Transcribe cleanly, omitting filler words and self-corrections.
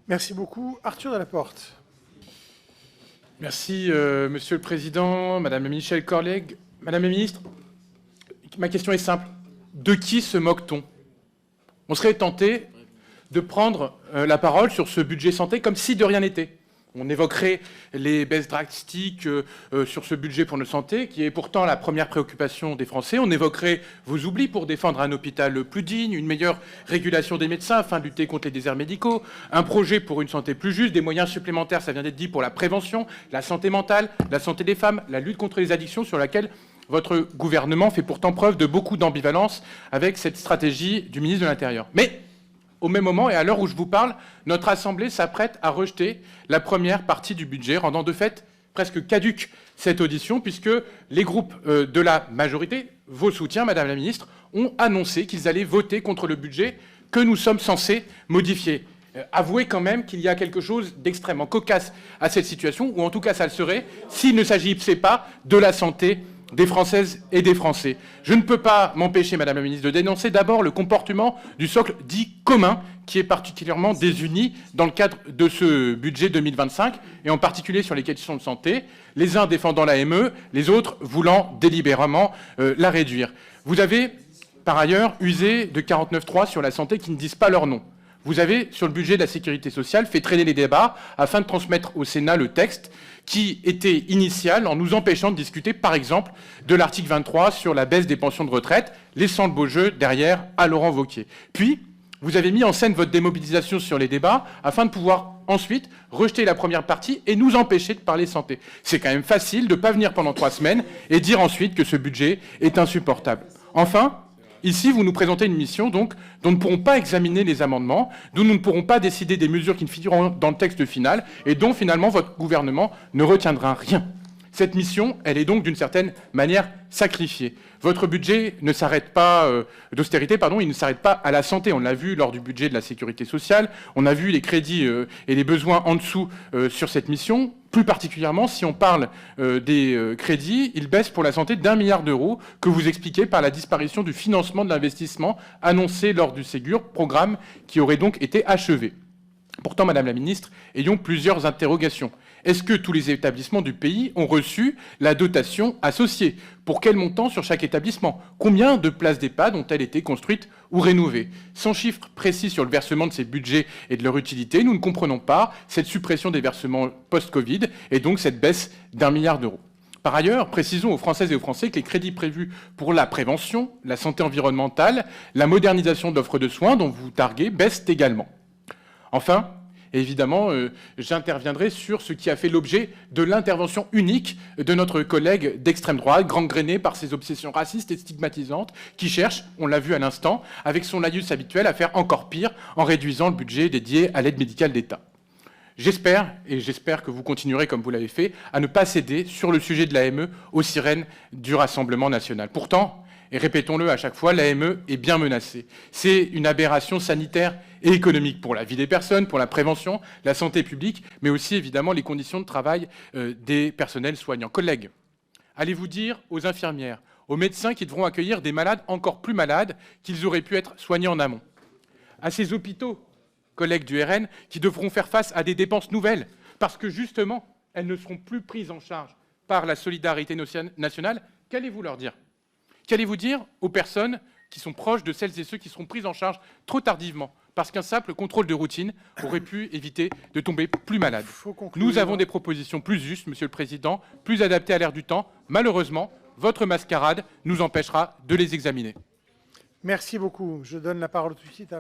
Merci beaucoup. Arthur Delaporte. Merci, Monsieur le Président, Madame Michèle Corleg. Madame la Ministre, ma question est simple. De qui se moque-t-on? On serait tenté de prendre la parole sur ce budget santé comme si de rien n'était. On évoquerait les baisses drastiques sur ce budget pour notre santé, qui est pourtant la première préoccupation des Français. On évoquerait vos oublis pour défendre un hôpital plus digne, une meilleure régulation des médecins afin de lutter contre les déserts médicaux, un projet pour une santé plus juste, des moyens supplémentaires, ça vient d'être dit, pour la prévention, la santé mentale, la santé des femmes, la lutte contre les addictions sur laquelle votre gouvernement fait pourtant preuve de beaucoup d'ambivalence avec cette stratégie du ministre de l'Intérieur. Mais au même moment, et à l'heure où je vous parle, notre Assemblée s'apprête à rejeter la première partie du budget, rendant de fait presque caduque cette audition, puisque les groupes de la majorité, vos soutiens, Madame la Ministre, ont annoncé qu'ils allaient voter contre le budget que nous sommes censés modifier. Avouez quand même qu'il y a quelque chose d'extrêmement cocasse à cette situation, ou en tout cas ça le serait, s'il ne s'agissait pas de la santé des Françaises et des Français. Je ne peux pas m'empêcher, Madame la Ministre, de dénoncer d'abord le comportement du socle dit commun, qui est particulièrement désuni dans le cadre de ce budget 2025, et en particulier sur les questions de santé, les uns défendant l'AME, les autres voulant délibérément la réduire. Vous avez, par ailleurs, usé de 49.3 sur la santé qui ne disent pas leur nom. Vous avez, sur le budget de la sécurité sociale, fait traîner les débats afin de transmettre au Sénat le texte qui était initial en nous empêchant de discuter, par exemple, de l'article 23 sur la baisse des pensions de retraite, laissant le beau jeu derrière à Laurent Wauquiez. Puis, vous avez mis en scène votre démobilisation sur les débats afin de pouvoir ensuite rejeter la première partie et nous empêcher de parler santé. C'est quand même facile de ne pas venir pendant 3 semaines et dire ensuite que ce budget est insupportable. Enfin, ici, vous nous présentez une mission donc, dont nous ne pourrons pas examiner les amendements, dont nous ne pourrons pas décider des mesures qui ne figureront dans le texte final et dont finalement votre gouvernement ne retiendra rien. Cette mission, elle est donc d'une certaine manière sacrifiée. Votre budget ne s'arrête pas d'austérité, il ne s'arrête pas à la santé. On l'a vu lors du budget de la sécurité sociale. On a vu les crédits et les besoins en dessous sur cette mission. Plus particulièrement, si on parle des crédits, ils baissent pour la santé d'1 milliard d'euros que vous expliquez par la disparition du financement de l'investissement annoncé lors du Ségur, programme qui aurait donc été achevé. Pourtant, Madame la Ministre, ayons plusieurs interrogations. Est-ce que tous les établissements du pays ont reçu la dotation associée? Pour quel montant sur chaque établissement? Combien de places d'EHPAD ont-elles été construites ou rénovées? Sans chiffre précis sur le versement de ces budgets et de leur utilité, nous ne comprenons pas cette suppression des versements post-Covid et donc cette baisse d'1 milliard d'euros. Par ailleurs, précisons aux Françaises et aux Français que les crédits prévus pour la prévention, la santé environnementale, la modernisation de l'offre de soins dont vous targuez baissent également. Enfin, évidemment, j'interviendrai sur ce qui a fait l'objet de l'intervention unique de notre collègue d'extrême droite, gangréné par ses obsessions racistes et stigmatisantes, qui cherche, on l'a vu à l'instant, avec son laïus habituel, à faire encore pire en réduisant le budget dédié à l'aide médicale d'État. J'espère que vous continuerez, comme vous l'avez fait, à ne pas céder sur le sujet de l'AME aux sirènes du Rassemblement national. Pourtant, et répétons-le à chaque fois, l'AME est bien menacée. C'est une aberration sanitaire et économique pour la vie des personnes, pour la prévention, la santé publique, mais aussi évidemment les conditions de travail des personnels soignants. Collègues, allez-vous dire aux infirmières, aux médecins qui devront accueillir des malades encore plus malades qu'ils auraient pu être soignés en amont, à ces hôpitaux, collègues du RN, qui devront faire face à des dépenses nouvelles, parce que justement, elles ne seront plus prises en charge par la solidarité nationale, qu'allez-vous leur dire ? Qu'allez-vous dire aux personnes qui sont proches de celles et ceux qui seront prises en charge trop tardivement parce qu'un simple contrôle de routine aurait pu éviter de tomber plus malade? Nous avons des propositions plus justes, Monsieur le Président, plus adaptées à l'ère du temps. Malheureusement, votre mascarade nous empêchera de les examiner. Merci beaucoup. Je donne la parole tout de suite à